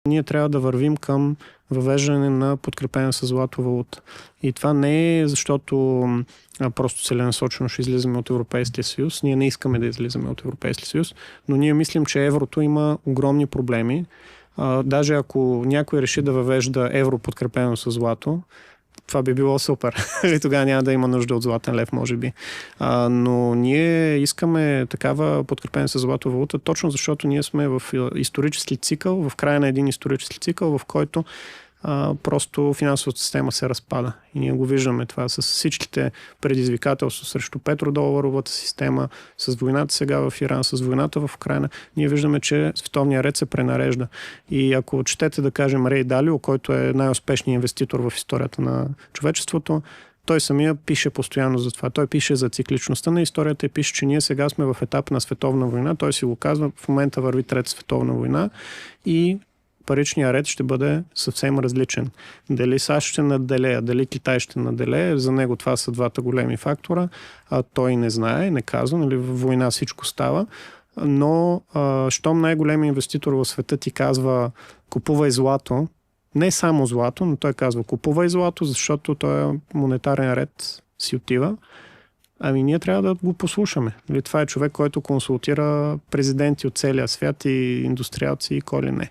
Ние трябва да вървим към въвеждане на подкрепена с злато валута. И това не е защото просто целенасочено ще излизаме от Европейския съюз. Ние не искаме да излизаме от Европейския съюз, но ние мислим, че еврото има огромни проблеми. Даже ако някой реши да въвежда евро подкрепено с злато, това би било супер. И тогава няма да има нужда от златен лев, може би. Но ние искаме такава подкрепена с злато валута, точно защото ние сме в исторически цикъл, в края на един исторически цикъл, в който просто финансовата система се разпада. И ние го виждаме това с всичките предизвикателства срещу петродоларовата система, с войната сега в Иран, с войната в Украйна. Ние виждаме, че световният ред се пренарежда. И ако четете, да кажем, Рей Далио, който е най-успешният инвеститор в историята на човечеството, той самия пише постоянно за това. Той пише за цикличността на историята и пише, че ние сега сме в етап на световна война. Той си го казва, в момента върви Трета световна война и паричният ред ще бъде съвсем различен. Дали САЩ ще наделее, дали Китай ще наделее, за него това са двата големи фактора. Той не знае, не казва, нали, в война всичко става, но щом най-големият инвеститор в света ти казва купувай злато, не само злато, но той казва купувай злато, защото той монетарен ред си отива. Ами ние трябва да го послушаме. Това е човек, който консултира президенти от целия свят и индустриалци и коли не.